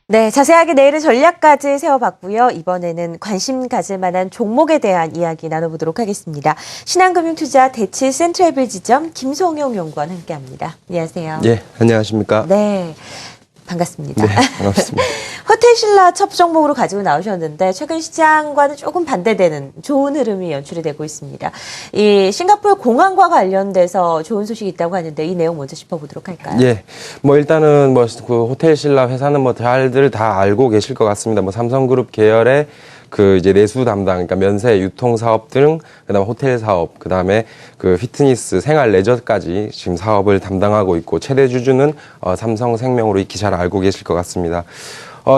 네, 자세하게 내일의 전략까지 세워봤고요. 이번에는 관심 가질 만한 종목에 대한 이야기 나눠보도록 하겠습니다. 신한금융투자 대치 센트럴빌 지점 김송용 연구원 함께합니다. 안녕하세요. 예, 안녕하십니까? 네, 반갑습니다. 네, 반갑습니다. 호텔신라 첫 종목으로 가지고 나오셨는데 최근 시장과는 조금 반대되는 좋은 흐름이 연출이 되고 있습니다. 이 싱가포르 공항과 관련돼서 좋은 소식이 있다고 하는데 이 내용 먼저 짚어보도록 할까요? 예, 뭐 일단은 뭐 그 호텔신라 회사는 뭐 잘들 다 알고 계실 것 같습니다. 뭐 삼성그룹 계열의 그 이제 내수 담당, 그러니까 면세, 유통 사업 등, 그다음에 호텔 사업, 그다음에 그 피트니스, 생활 레저까지 지금 사업을 담당하고 있고 최대 주주는 삼성생명으로 익히 잘 알고 계실 것 같습니다.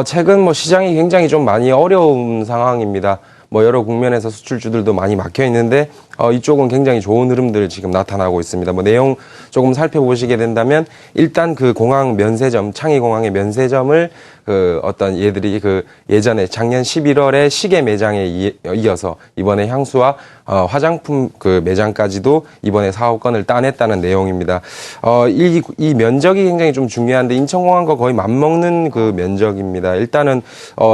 최근 뭐 시장이 굉장히 좀 많이 어려운 상황입니다. 뭐 여러 국면에서 수출주들도 많이 막혀 있는데 이쪽은 굉장히 좋은 흐름들 지금 나타나고 있습니다. 뭐 내용 조금 살펴보시게 된다면 일단 그 공항 면세점, 창의공항의 면세점을 그 어떤 얘들이 그 예전에 작년 11월에 시계 매장에 이어서 이번에 향수와 화장품 그 매장까지도 이번에 사업권을 따냈다는 내용입니다. 이 면적이 굉장히 좀 중요한데 인천공항과 거의 맞먹는 그 면적입니다. 일단은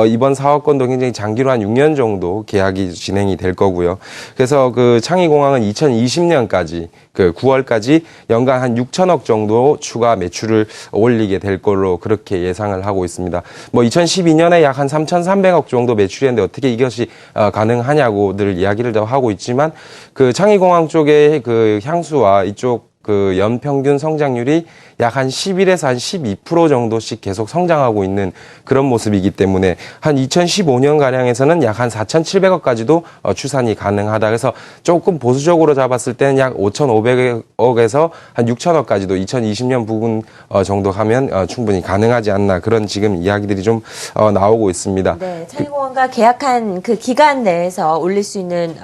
이번 사업권도 굉장히 장기로 한 6년 정도 계약이 진행이 될 거고요. 그래서 그 창의공항은 2020년까지 그 9월까지 연간 한 6천억 정도 추가 매출을 올리게 될 걸로 그렇게 예상을 하고 있습니다. 뭐 2012년에 약 한 3,300억 정도 매출이었는데 어떻게 이것이 가능하냐고들 이야기를 더 하고 있지만 그 창의공항 쪽의 그 향수와 이쪽 그 연평균 성장률이 약 한 11에서 한 12% 정도씩 계속 성장하고 있는 그런 모습이기 때문에 한 2015년 가량에서는 약 한 4,700억까지도 추산이 가능하다. 그래서 조금 보수적으로 잡았을 때는 약 5,500억에서 한 6천억까지도 2020년 부분 정도 하면 충분히 가능하지 않나 그런 지금 이야기들이 좀 나오고 있습니다. 네, 창의공항과 계약한 그 기간 내에서 올릴 수 있는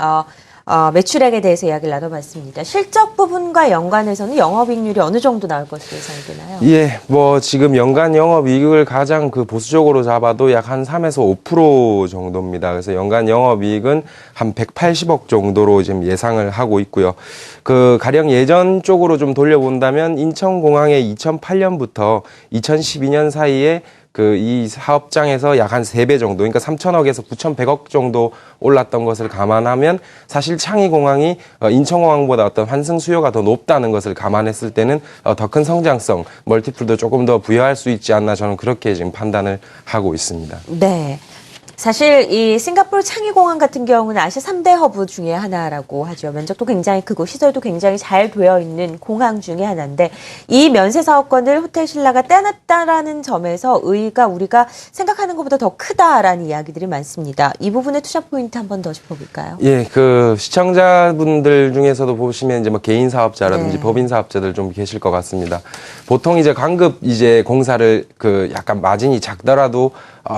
매출액에 대해서 이야기를 나눠봤습니다. 실적 부분과 연관해서는 영업이익률이 어느 정도 나올 것으로 예상이 되나요? 예, 뭐 지금 연간 영업이익을 가장 그 보수적으로 잡아도 약 한 3에서 5% 정도입니다. 그래서 연간 영업이익은 한 180억 정도로 지금 예상을 하고 있고요. 그 가령 예전 쪽으로 좀 돌려본다면 인천공항에 2008년부터 2012년 사이에 그 이 사업장에서 약 한 3배 정도, 그러니까 3천억에서 9,100억 정도 올랐던 것을 감안하면 사실 창의공항이 인천공항보다 어떤 환승 수요가 더 높다는 것을 감안했을 때는 더 큰 성장성, 멀티플도 조금 더 부여할 수 있지 않나 저는 그렇게 지금 판단을 하고 있습니다. 네. 사실 이 싱가포르 창의공항 같은 경우는 아시아 3대 허브 중에 하나라고 하죠. 면적도 굉장히 크고 시설도 굉장히 잘 되어 있는 공항 중에 하나인데 이 면세 사업권을 호텔신라가 떼놨다라는 점에서 의의가 우리가 생각하는 것보다 더 크다라는 이야기들이 많습니다. 이 부분의 투자 포인트 한 번 더 짚어볼까요? 예, 그 시청자분들 중에서도 보시면 이제 뭐 개인 사업자라든지 네. 법인 사업자들 좀 계실 것 같습니다. 보통 이제 강급 이제 공사를 그 약간 마진이 작더라도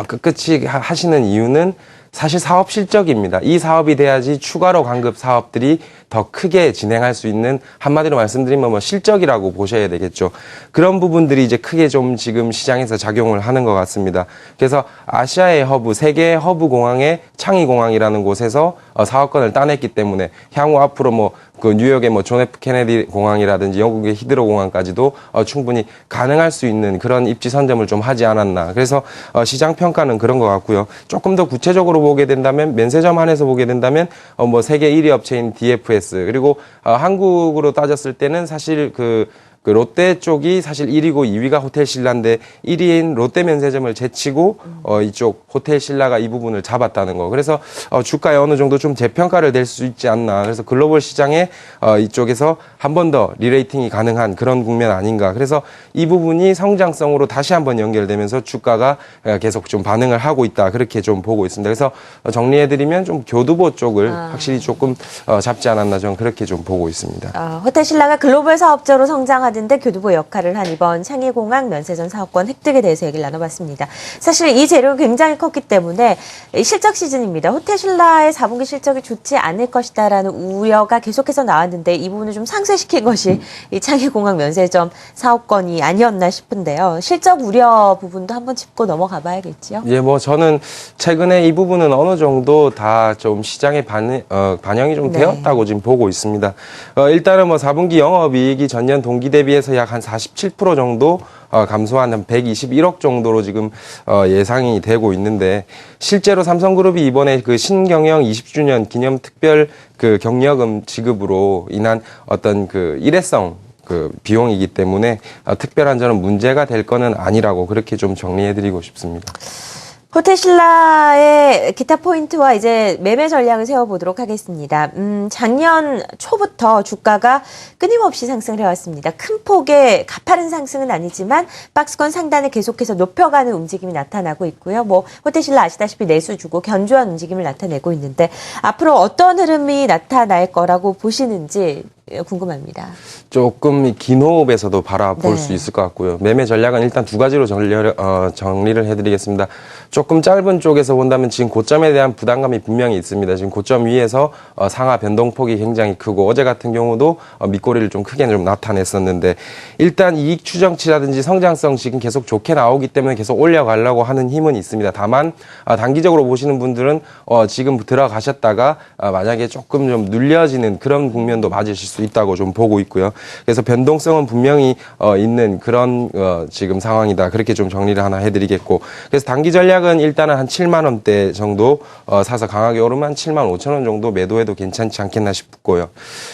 끝끝이 하시는 이유는 사실 사업 실적입니다. 이 사업이 돼야지 추가로 강급 사업들이 더 크게 진행할 수 있는 한마디로 말씀드리면 뭐 실적이라고 보셔야 되겠죠. 그런 부분들이 이제 크게 좀 지금 시장에서 작용을 하는 것 같습니다. 그래서 아시아의 허브, 세계의 허브 공항의 창의공항이라는 곳에서 사업권을 따냈기 때문에 향후 앞으로 뭐 그 뉴욕의 뭐 존 F 케네디 공항이라든지 영국의 히드로 공항까지도 충분히 가능할 수 있는 그런 입지 선점을 좀 하지 않았나. 그래서 시장 평가는 그런 것 같고요. 조금 더 구체적으로 보게 된다면 면세점 안에서 보게 된다면 뭐 세계 1위 업체인 DFS 그리고 한국으로 따졌을 때는 사실 그 롯데 쪽이 사실 1위고 2위가 호텔신라인데 1위인 롯데 면세점을 제치고 이쪽 호텔신라가 이 부분을 잡았다는 거. 그래서 주가에 어느 정도 좀 재평가를 될 수 있지 않나. 그래서 글로벌 시장에 이쪽에서 한 번 더 리레이팅이 가능한 그런 국면 아닌가. 그래서 이 부분이 성장성으로 다시 한번 연결되면서 주가가 계속 좀 반응을 하고 있다. 그렇게 좀 보고 있습니다. 그래서 정리해드리면 좀 교두보 쪽을 확실히 조금 잡지 않았나 저는 그렇게 좀 보고 있습니다. 호텔신라가 글로벌 사업자로 성장하는데 교두보 역할을 한 이번 창의공항 면세점 사업권 획득에 대해서 얘기를 나눠봤습니다. 사실 이 재료가 굉장히 컸기 때문에 실적 시즌입니다. 호텔신라의 4분기 실적이 좋지 않을 것이다라는 우려가 계속해서 나왔는데 이 부분을 좀 상쇄시킨 것이 이 창의공항 면세점 사업권이 아니었나 싶은데요. 실적 우려 부분도 한번 짚고 넘어가 봐야겠죠. 예, 뭐 저는 최근에 이 부분은 어느 정도 다 좀 시장에 반영이 좀 네. 되었다고 지금 보고 있습니다. 일단은 뭐 4분기 영업이익이 전년 동기 대비 대비해서 약 한 47% 정도 감소한 한 121억 정도로 지금 예상이 되고 있는데, 실제로 삼성그룹이 이번에 그 신경영 20주년 기념 특별 그 경력금 지급으로 인한 어떤 그 일회성 그 비용이기 때문에 특별한 저는 문제가 될 거는 아니라고 그렇게 좀 정리해드리고 싶습니다. 호텔신라의 기타 포인트와 이제 매매 전략을 세워보도록 하겠습니다. 작년 초부터 주가가 끊임없이 상승을 해왔습니다. 큰 폭의 가파른 상승은 아니지만 박스권 상단을 계속해서 높여가는 움직임이 나타나고 있고요. 뭐 호텔신라 아시다시피 내수 주고 견조한 움직임을 나타내고 있는데 앞으로 어떤 흐름이 나타날 거라고 보시는지 궁금합니다. 조금 긴 호흡에서도 바라볼 네. 수 있을 것 같고요. 매매 전략은 일단 두 가지로 정리를 해드리겠습니다. 조금 짧은 쪽에서 본다면 지금 고점에 대한 부담감이 분명히 있습니다. 지금 고점 위에서 상하 변동폭이 굉장히 크고, 어제 같은 경우도 밑꼬리를 좀 크게 좀 나타냈었는데, 일단 이익 추정치라든지 성장성 지금 계속 좋게 나오기 때문에 계속 올려가려고 하는 힘은 있습니다. 다만 단기적으로 보시는 분들은 지금 들어가셨다가 만약에 조금 좀 눌려지는 그런 국면도 맞으실 수 있다고 좀 보고 있고요. 그래서 변동성은 분명히 있는 그런 지금 상황이다. 그렇게 좀 정리를 하나 해드리겠고, 그래서 단기 전략은 일단은 한 7만 원대 정도 사서 강하게 오르면 7만 5천 원 정도 매도해도 괜찮지 않겠나 싶고요.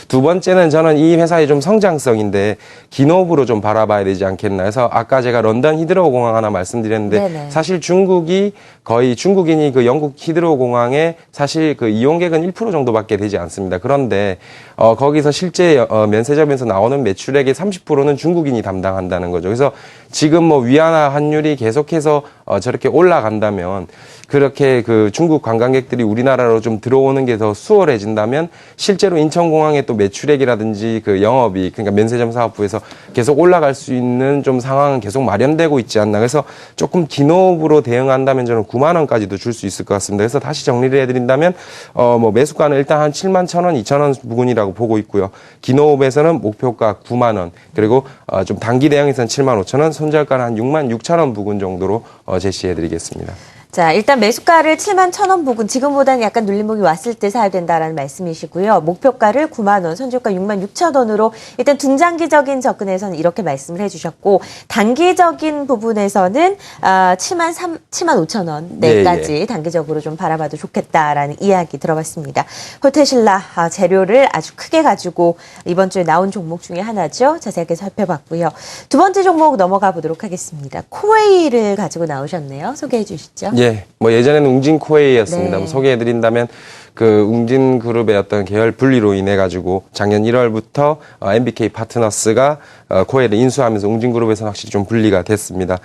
두 번째는 저는 이 회사의 좀 성장성인데 긴 호흡으로 좀 바라봐야 되지 않겠나 해서, 아까 제가 런던 히드로우 공항 하나 말씀드렸는데, 네네. 사실 중국이 거의 중국인이 그 영국 히드로우 공항에 사실 그 이용객은 1% 정도밖에 되지 않습니다. 그런데 거기서 실제 면세점에서 나오는 매출액의 30%는 중국인이 담당한다는 거죠. 그래서 지금 뭐 위안화 환율이 계속해서 저렇게 올라간다면, 그렇게 그 중국 관광객들이 우리나라로 좀 들어오는 게 더 수월해진다면 실제로 인천공항의 또 매출액이라든지 그 영업이, 그러니까 면세점 사업부에서 계속 올라갈 수 있는 좀 상황은 계속 마련되고 있지 않나. 그래서 조금 긴 호흡으로 대응한다면 저는 9만 원까지도 줄 수 있을 것 같습니다. 그래서 다시 정리를 해드린다면 뭐 매수가는 일단 한 7만 1,000원, 2,000원 부근이라고 보고 있고요. 긴 호흡에서는 목표가 9만 원, 그리고 좀 단기 대응에서는 7만 5천 원, 손절가는 한 6만 6천 원 부근 정도로 제시해드리겠습니다. 자, 일단 매수가를 7만 1,000원 부근, 지금보다는 약간 눌림목이 왔을 때 사야 된다라는 말씀이시고요. 목표가를 9만 원, 선저가 6만 6천 원으로 일단 중장기적인 접근에서는 이렇게 말씀을 해주셨고, 단기적인 부분에서는 7만 5천 원대까지 네, 예. 단기적으로 좀 바라봐도 좋겠다라는 이야기 들어봤습니다. 호텔신라 재료를 아주 크게 가지고 이번 주에 나온 종목 중에 하나죠. 자세하게 살펴봤고요. 두 번째 종목 넘어가 보도록 하겠습니다. 코웨이를 가지고 나오셨네요. 소개해 주시죠. 예, 뭐 예전에는 웅진코웨이였습니다. 네. 뭐 소개해드린다면 그 웅진그룹의 어떤 계열 분리로 인해 가지고 작년 1월부터 MBK 파트너스가 코웨이를 인수하면서 웅진그룹에서 확실히 좀 분리가 됐습니다.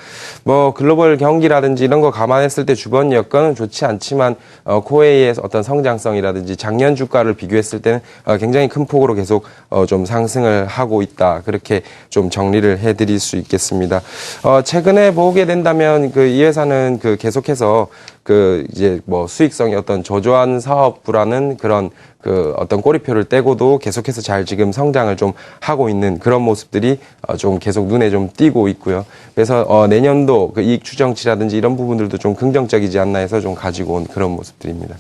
뭐 글로벌 경기라든지 이런 거 감안했을 때 주변 여건은 좋지 않지만 코웨이의 어떤 성장성이라든지 작년 주가를 비교했을 때는 굉장히 큰 폭으로 계속 좀 상승을 하고 있다. 그렇게 좀 정리를 해드릴 수 있겠습니다. 최근에 보게 된다면 그 이 회사는 그 계속해서 그 이제 뭐 수익성이 어떤 저조한 사업부라는 그런 그 어떤 꼬리표를 떼고도 계속해서 잘 지금 성장을 좀 하고 있는 그런 모습들이 좀 계속 눈에 좀 띄고 있고요. 그래서 내년도 그 이익 추정치라든지 이런 부분들도 좀 긍정적이지 않나 해서 좀 가지고 온 그런 모습들입니다.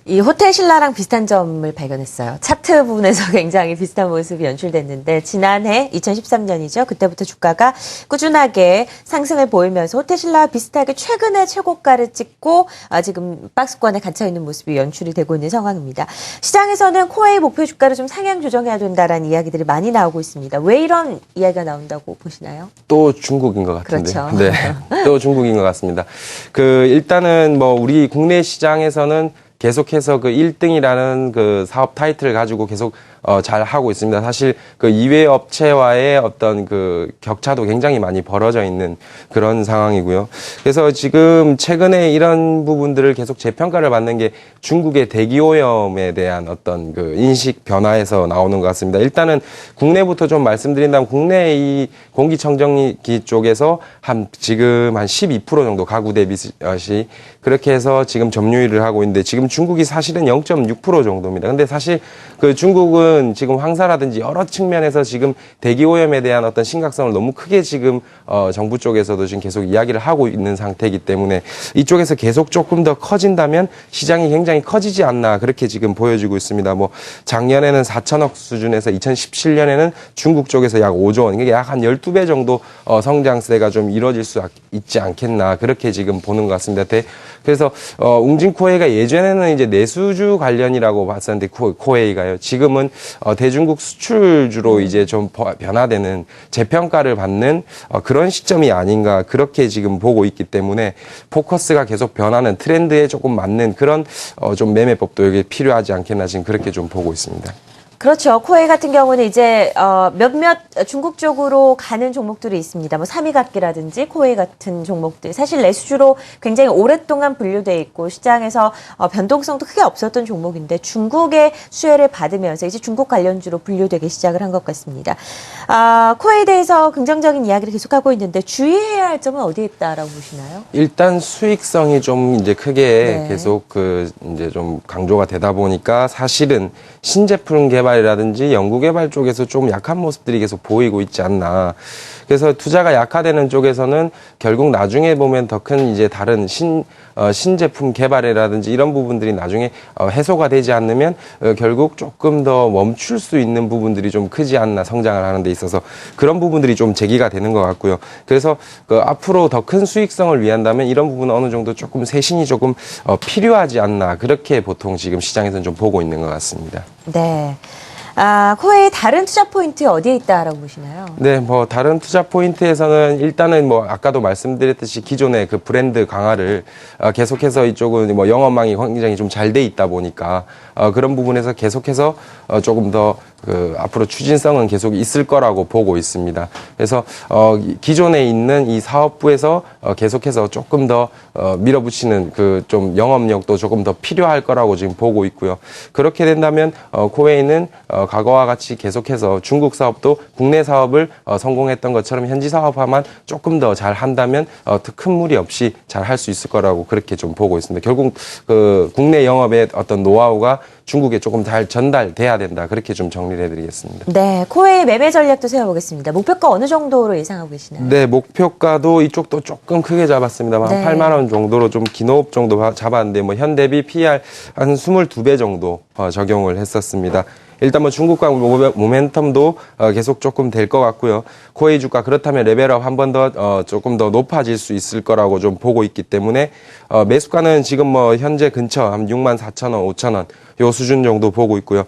이 호텔신라랑 비슷한 점을 발견했어요. 차트 부분에서 굉장히 비슷한 모습이 연출됐는데, 지난해 2013년이죠. 그때부터 주가가 꾸준하게 상승을 보이면서 호텔신라와 비슷하게 최근에 최고가를 찍고 지금 박스권에 갇혀있는 모습이 연출이 되고 있는 상황입니다. 시장에서는 코웨이 목표 주가를 좀 상향 조정해야 된다라는 이야기들이 많이 나오고 있습니다. 왜 이런 이야기가 나온다고 보시나요? 또 중국인 것 같은데. 그렇죠. 네. 또 중국인 것 같습니다. 그 일단은 뭐 우리 국내 시장에서는 계속해서 그 1등이라는 그 사업 타이틀을 가지고 계속 잘 하고 있습니다. 사실 그 이외 업체와의 어떤 그 격차도 굉장히 많이 벌어져 있는 그런 상황이고요. 그래서 지금 최근에 이런 부분들을 계속 재평가를 받는 게 중국의 대기 오염에 대한 어떤 그 인식 변화에서 나오는 것 같습니다. 일단은 국내부터 좀 말씀드린다면, 국내 이 공기청정기 쪽에서 지금 한 12% 정도 가구 대비 시 그렇게 해서 지금 점유율을 하고 있는데, 지금 중국이 사실은 0.6% 정도입니다. 근데 사실 그 중국은 중국은 지금 황사라든지 여러 측면에서 지금 대기 오염에 대한 어떤 심각성을 너무 크게 지금 정부 쪽에서도 지금 계속 이야기를 하고 있는 상태이기 때문에 이쪽에서 계속 조금 더 커진다면 시장이 굉장히 커지지 않나 그렇게 지금 보여지고 있습니다. 뭐 작년에는 4천억 수준에서 2017년에는 중국 쪽에서 약 5조 원, 이게 약 한 12배 정도 성장세가 좀 이루어질 수 있지 않겠나 그렇게 지금 보는 것 같습니다. 그래서 웅진코웨이가 예전에는 이제 내수주 관련이라고 봤었는데 코웨이가요. 지금은 대중국 수출주로 이제 좀 변화되는 재평가를 받는 그런 시점이 아닌가 그렇게 지금 보고 있기 때문에 포커스가 계속 변하는 트렌드에 조금 맞는 그런 좀 매매법도 여기 필요하지 않겠나 지금 그렇게 좀 보고 있습니다. 그렇죠. 코웨이 같은 경우는 이제 몇몇 중국 쪽으로 가는 종목들이 있습니다. 뭐 삼위각기라든지 코웨이 같은 종목들. 사실 내수주로 굉장히 오랫동안 분류돼 있고 시장에서 변동성도 크게 없었던 종목인데 중국의 수혜를 받으면서 이제 중국 관련주로 분류되기 시작을 한 것 같습니다. 코웨이에 대해서 긍정적인 이야기를 계속하고 있는데 주의해야 할 점은 어디에 있다라고 보시나요? 일단 수익성이 좀 이제 크게 네. 계속 이제 좀 강조가 되다 보니까 사실은 신제품 개발이라든지 연구개발 쪽에서 좀 약한 모습들이 계속 보이고 있지 않나. 그래서 투자가 약화되는 쪽에서는 결국 나중에 보면 더 큰 이제 다른 신제품 개발이라든지 이런 부분들이 나중에 해소가 되지 않으면 결국 조금 더 멈출 수 있는 부분들이 좀 크지 않나 성장을 하는 데 있어서 그런 부분들이 좀 제기가 되는 것 같고요. 그래서 앞으로 더 큰 수익성을 위한다면 이런 부분은 어느 정도 조금 세신이 조금 필요하지 않나 그렇게 보통 지금 시장에서는 좀 보고 있는 것 같습니다. 네. 코웨이 다른 투자 포인트 어디에 있다라고 보시나요? 네, 뭐 다른 투자 포인트에서는 일단은 뭐 아까도 말씀드렸듯이 기존의 그 브랜드 강화를 계속해서 이쪽은 뭐 영업망이 굉장히 좀 잘 돼 있다 보니까 그런 부분에서 계속해서 조금 더 앞으로 추진성은 계속 있을 거라고 보고 있습니다. 그래서 기존에 있는 이 사업부에서 계속해서 조금 더 밀어붙이는 그 좀 영업력도 조금 더 필요할 거라고 지금 보고 있고요. 그렇게 된다면 코웨이는 과거와 같이 계속해서 중국 사업도 국내 사업을 성공했던 것처럼 현지 사업화만 조금 더 잘 한다면 큰 무리 없이 잘 할 수 있을 거라고 그렇게 좀 보고 있습니다. 결국 국내 영업의 어떤 노하우가 중국에 조금 잘 전달돼야 된다. 그렇게 좀 정리를 해드리겠습니다. 네, 코웨이 매매 전략도 세워보겠습니다. 목표가 어느 정도로 예상하고 계시나요? 네, 목표가도 이쪽도 조금 크게 잡았습니다. 네. 한 8만 원 정도로 좀 기노업 정도 잡았는데 뭐 현 대비 PR 한 22배 정도 적용을 했었습니다. 일단 뭐 중국과 모멘텀도 계속 조금 될 것 같고요. 코웨이 주가 그렇다면 레벨업 한 번 더 조금 더 높아질 수 있을 거라고 좀 보고 있기 때문에 매수가는 지금 뭐 현재 근처 한 64,000원, 5,000원 요 수준 정도 보고 있고요.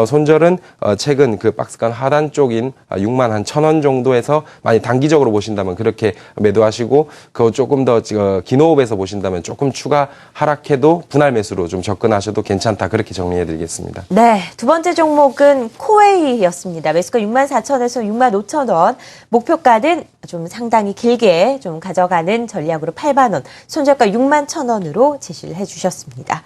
손절은 최근 그 박스권 하단 쪽인 61,000원 정도에서 많이 단기적으로 보신다면 그렇게 매도하시고 그거 조금 더 기노업에서 보신다면 조금 추가 하락해도 분할 매수로 좀 접근하셔도 괜찮다. 그렇게 정리해드리겠습니다. 네, 두 번째 종목은 코웨이였습니다. 매수가 64,000원에서 65,000원, 목표가는 좀 상당히 길게 좀 가져가는 전략으로 8만 원, 손절가 61,000원으로 제시를 해주셨습니다.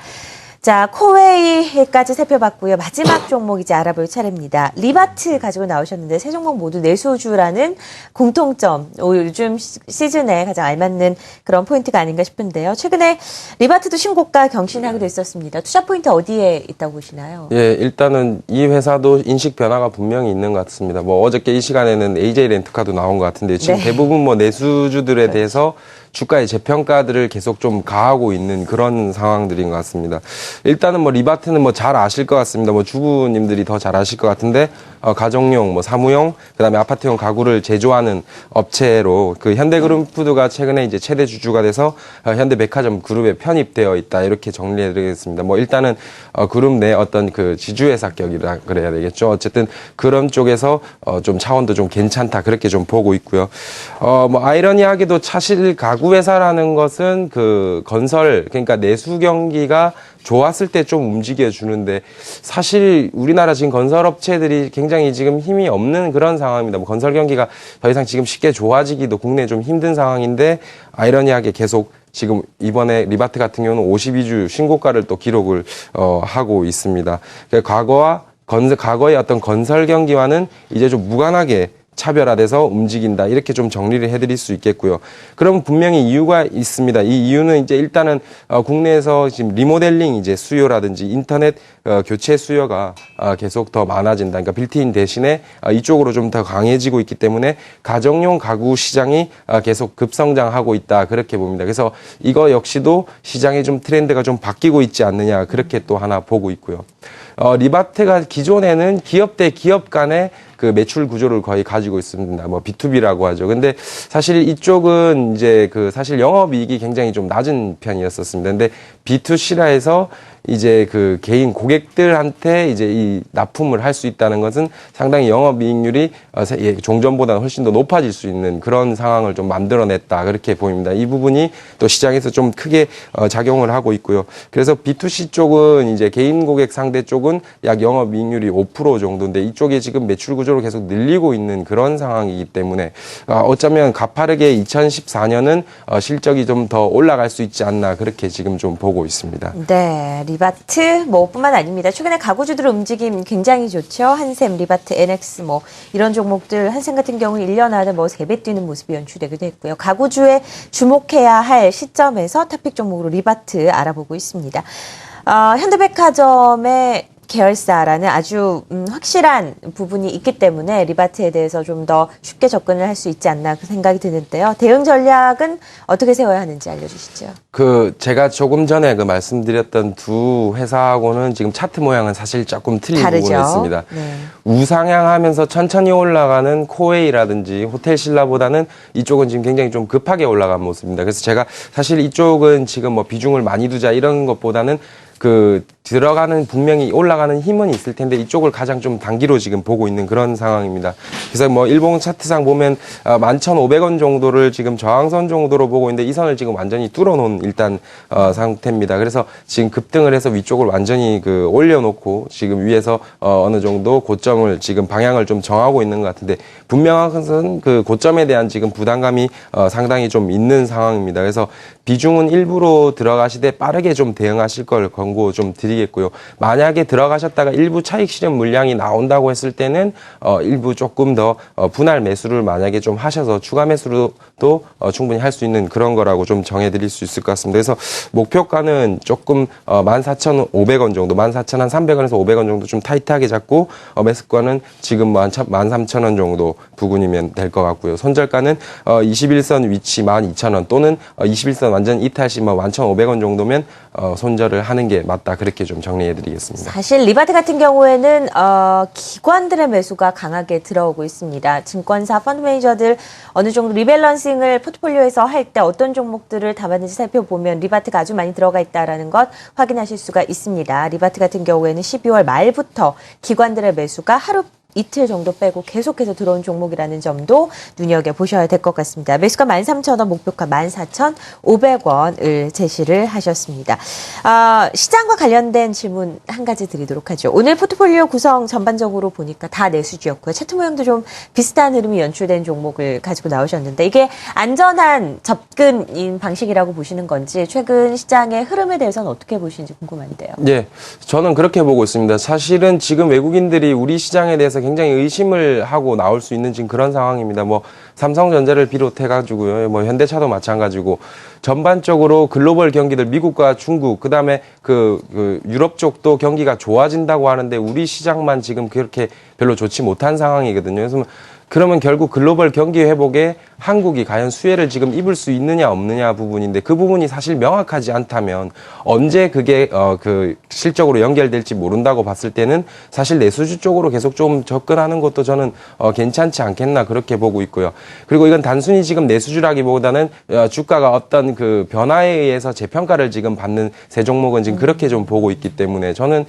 자, 코웨이까지 살펴봤고요. 마지막 종목 이제 알아볼 차례입니다. 리바트 가지고 나오셨는데 세 종목 모두 내수주라는 공통점, 요즘 시즌에 가장 알맞는 그런 포인트가 아닌가 싶은데요. 최근에 리바트도 신고가 경신하기도 했었습니다. 투자 포인트 어디에 있다고 보시나요? 예, 일단은 이 회사도 인식 변화가 분명히 있는 것 같습니다. 뭐 어저께 이 시간에는 AJ 렌트카도 나온 것 같은데 지금 네. 대부분 뭐 내수주들에 대해서 주가의 재평가들을 계속 좀 가하고 있는 그런 상황들인 것 같습니다. 일단은 뭐 리바트는 뭐 잘 아실 것 같습니다. 뭐 주부님들이 더 잘 아실 것 같은데 가정용, 뭐 사무용, 그다음에 아파트용 가구를 제조하는 업체로 그 현대그룹푸드가 최근에 이제 최대 주주가 돼서 현대백화점 그룹에 편입되어 있다 이렇게 정리해드리겠습니다. 뭐 일단은 그룹 내 어떤 그 지주회사격이라 그래야 되겠죠. 어쨌든 그런 쪽에서 좀 차원도 좀 괜찮다 그렇게 좀 보고 있고요. 뭐 아이러니하게도 사실 가구 회사라는 것은 그 건설 그러니까 내수 경기가 좋았을 때 좀 움직여 주는데 사실 우리나라 지금 건설업체들이 굉장히 지금 힘이 없는 그런 상황입니다. 뭐 건설 경기가 더 이상 지금 쉽게 좋아지기도 국내에 좀 힘든 상황인데 아이러니하게 계속 지금 이번에 리바트 같은 경우는 52주 신고가를 또 기록을 하고 있습니다. 그러니까 과거의 어떤 건설 경기와는 이제 좀 무관하게 차별화돼서 움직인다. 이렇게 좀 정리를 해드릴 수 있겠고요. 그럼 분명히 이유가 있습니다. 이 이유는 이제 일단은 국내에서 지금 리모델링 이제 수요라든지 인터넷 교체 수요가 계속 더 많아진다. 그러니까 빌트인 대신에 이쪽으로 좀 더 강해지고 있기 때문에 가정용 가구 시장이 계속 급성장하고 있다. 그렇게 봅니다. 그래서 이거 역시도 시장의 좀 트렌드가 좀 바뀌고 있지 않느냐. 그렇게 또 하나 보고 있고요. 리바트가 기존에는 기업 대 기업 간의 그 매출 구조를 거의 가지고 있습니다. 뭐 B2B라고 하죠. 근데 사실 이쪽은 이제 그 사실 영업이익이 굉장히 좀 낮은 편이었었습니다. 근데 B2C라 해서 이제 그 개인 고객들한테 이제 이 납품을 할 수 있다는 것은 상당히 영업이익률이 종전보다는 훨씬 더 높아질 수 있는 그런 상황을 좀 만들어냈다. 그렇게 보입니다. 이 부분이 또 시장에서 좀 크게 작용을 하고 있고요. 그래서 B2C 쪽은 이제 개인 고객 상대 쪽은 약 영업이익률이 5% 정도인데 이쪽에 지금 매출 구조를 계속 늘리고 있는 그런 상황이기 때문에 어쩌면 가파르게 2014년은 실적이 좀 더 올라갈 수 있지 않나 그렇게 지금 좀 보고 있습니다. 네, 리바트 뭐뿐만 아닙니다. 최근에 가구주들의 움직임 굉장히 좋죠. 한샘, 리바트, NX 뭐 이런 종목들 한샘 같은 경우는 1년 안에 뭐 3배 뛰는 모습이 연출되기도 했고요. 가구주에 주목해야 할 시점에서 탑픽 종목으로 리바트 알아보고 있습니다. 현대백화점의 계열사라는 아주 확실한 부분이 있기 때문에 리바트에 대해서 좀 더 쉽게 접근을 할 수 있지 않나 그 생각이 드는데요. 대응 전략은 어떻게 세워야 하는지 알려주시죠. 제가 조금 전에 말씀드렸던 두 회사하고는 지금 차트 모양은 사실 조금 틀린 다르죠. 부분이 있습니다. 네. 우상향하면서 천천히 올라가는 코웨이라든지 호텔신라보다는 이쪽은 지금 굉장히 좀 급하게 올라간 모습입니다. 그래서 제가 사실 이쪽은 지금 뭐 비중을 많이 두자 이런 것보다는 들어가는 분명히 올라가는 힘은 있을 텐데 이쪽을 가장 좀 단기로 지금 보고 있는 그런 상황입니다. 그래서 뭐 일본 차트상 보면 11,500원 정도를 지금 저항선 정도로 보고 있는데 이 선을 지금 완전히 뚫어놓은 일단 상태입니다. 그래서 지금 급등을 해서 위쪽을 완전히 올려놓고 지금 위에서 어느 정도 고점을 지금 방향을 좀 정하고 있는 것 같은데 분명한 것은 그 고점에 대한 지금 부담감이 상당히 좀 있는 상황입니다. 그래서 비중은 일부러 들어가시되 빠르게 좀 대응하실 걸 권고 좀 드리겠고요. 만약에 들어가셨다가 일부 차익 실현 물량이 나온다고 했을 때는 일부 조금 더 분할 매수를 만약에 좀 하셔서 추가 매수도 충분히 할 수 있는 그런 거라고 좀 정해드릴 수 있을 것 같습니다. 그래서 목표가는 조금 14,500원 정도, 14,300원에서 500원 정도 좀 타이트하게 잡고 매수가는 지금 뭐 한 13,000원 정도 부근이면 될 것 같고요. 손절가는 21선 위치 12,000원 또는 21선 완전 이탈 시 11,500원 정도면 손절을 하는 게 맞다. 그렇게 좀 정리해드리겠습니다. 사실 리바트 같은 경우에는 기관들의 매수가 강하게 들어오고 있습니다. 증권사, 펀드 매니저들 어느 정도 리밸런싱을 포트폴리오에서 할 때 어떤 종목들을 담았는지 살펴보면 리바트가 아주 많이 들어가 있다는 것 확인하실 수가 있습니다. 리바트 같은 경우에는 12월 말부터 기관들의 매수가 하루 이틀 정도 빼고 계속해서 들어온 종목이라는 점도 눈여겨보셔야 될 것 같습니다. 매수가 13,000원, 목표가 14,500원을 제시를 하셨습니다. 시장과 관련된 질문 한 가지 드리도록 하죠. 오늘 포트폴리오 구성 전반적으로 보니까 다 내수주였고요. 차트 모양도 좀 비슷한 흐름이 연출된 종목을 가지고 나오셨는데 이게 안전한 접근인 방식이라고 보시는 건지 최근 시장의 흐름에 대해서는 어떻게 보시는지 궁금한데요. 예, 저는 그렇게 보고 있습니다. 사실은 지금 외국인들이 우리 시장에 대해서 굉장히 의심을 하고 나올 수 있는 지금 그런 상황입니다. 뭐 삼성전자를 비롯해가지고요, 뭐 현대차도 마찬가지고 전반적으로 글로벌 경기들 미국과 중국 그다음에 유럽 쪽도 경기가 좋아진다고 하는데 우리 시장만 지금 그렇게 별로 좋지 못한 상황이거든요. 그래서 그러면 결국 글로벌 경기 회복에 한국이 과연 수혜를 지금 입을 수 있느냐 없느냐 부분인데 그 부분이 사실 명확하지 않다면 언제 그게 실적으로 연결될지 모른다고 봤을 때는 사실 내수주 쪽으로 계속 좀 접근하는 것도 저는 괜찮지 않겠나 그렇게 보고 있고요. 그리고 이건 단순히 지금 내수주라기보다는 주가가 어떤 변화에 의해서 재평가를 지금 받는 세 종목은 지금 그렇게 좀 보고 있기 때문에 저는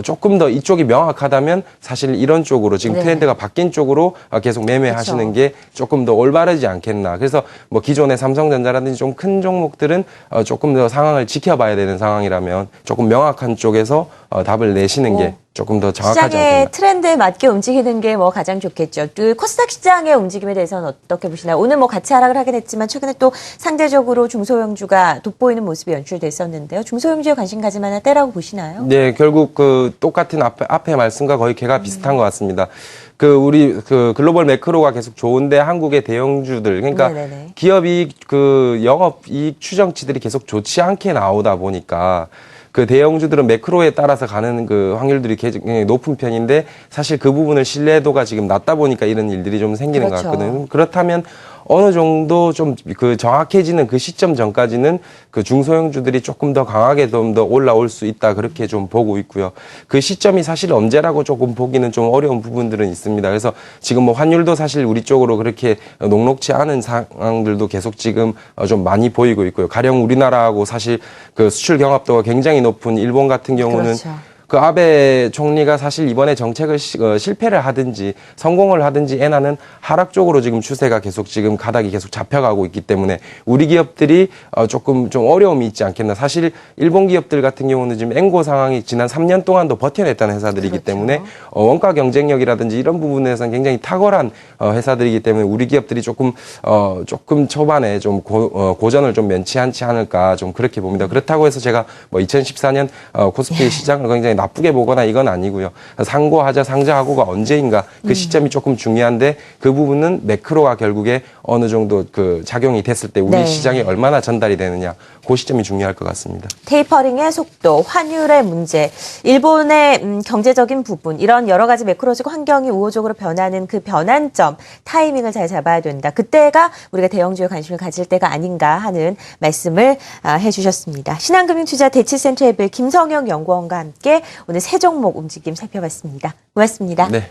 조금 더 이쪽이 명확하다면 사실 이런 쪽으로 지금 네. 트렌드가 바뀐 쪽으로 계속 매매하시는 그렇죠. 게 조금 더 올바르지 않겠나. 그래서 뭐 기존의 삼성전자라든지 좀 큰 종목들은 조금 더 상황을 지켜봐야 되는 상황이라면 조금 명확한 쪽에서 답을 내시는 게 조금 더 정확하지 시장의 않겠나. 트렌드에 맞게 움직이는 게 뭐 가장 좋겠죠. 그 코스닥 시장의 움직임에 대해서는 어떻게 보시나요? 오늘 뭐 같이 하락을 하긴 했지만 최근에 또 상대적으로 중소형주가 돋보이는 모습이 연출됐었는데요. 중소형주에 관심 가질 만한 때라고 보시나요? 네, 결국 그 똑같은 앞에 말씀과 거의 개가 비슷한 것 같습니다. 우리 글로벌 매크로가 계속 좋은데 한국의 대형주들, 그러니까 네네네. 기업이 영업이익 추정치들이 계속 좋지 않게 나오다 보니까 그 대형주들은 매크로에 따라서 가는 그 확률들이 굉장히 높은 편인데 사실 그 부분을 신뢰도가 지금 낮다 보니까 이런 일들이 좀 생기는 그렇죠. 것 같거든요. 그렇다면 어느 정도 좀 정확해지는 그 시점 전까지는 그 중소형주들이 조금 더 강하게 좀 더 올라올 수 있다 그렇게 좀 보고 있고요. 그 시점이 사실 언제라고 조금 보기는 좀 어려운 부분들은 있습니다. 그래서 지금 뭐 환율도 사실 우리 쪽으로 그렇게 녹록치 않은 상황들도 계속 지금 좀 많이 보이고 있고요. 가령 우리나라하고 사실 그 수출 경합도가 굉장히 높은 일본 같은 경우는 그렇죠. 그 아베 총리가 사실 이번에 정책을 실패를 하든지 성공을 하든지 엔화는 하락 쪽으로 지금 추세가 계속 지금 가닥이 계속 잡혀가고 있기 때문에 우리 기업들이 조금 좀 어려움이 있지 않겠나. 사실 일본 기업들 같은 경우는 지금 엔고 상황이 지난 3년 동안도 버텨냈다는 회사들이기 그렇죠. 때문에 원가 경쟁력이라든지 이런 부분에서는 굉장히 탁월한 회사들이기 때문에 우리 기업들이 조금 초반에 좀 고전을 좀 면치하지 않을까 좀 그렇게 봅니다. 그렇다고 해서 제가 뭐 2014년 코스피 시장을 굉장히 나쁘게 보거나 이건 아니고요. 상고하자 상장하고가 언제인가 그 시점이 조금 중요한데 그 부분은 매크로가 결국에 어느 정도 그 작용이 됐을 때 우리 네. 시장에 얼마나 전달이 되느냐 그 시점이 중요할 것 같습니다. 테이퍼링의 속도, 환율의 문제, 일본의 경제적인 부분, 이런 여러 가지 매크로적 환경이 우호적으로 변하는 그 변환점, 타이밍을 잘 잡아야 된다. 그때가 우리가 대형주에 관심을 가질 때가 아닌가 하는 말씀을 해주셨습니다. 신한금융투자 대치센터의 김성영 연구원과 함께 오늘 세 종목 움직임 살펴봤습니다. 고맙습니다. 네.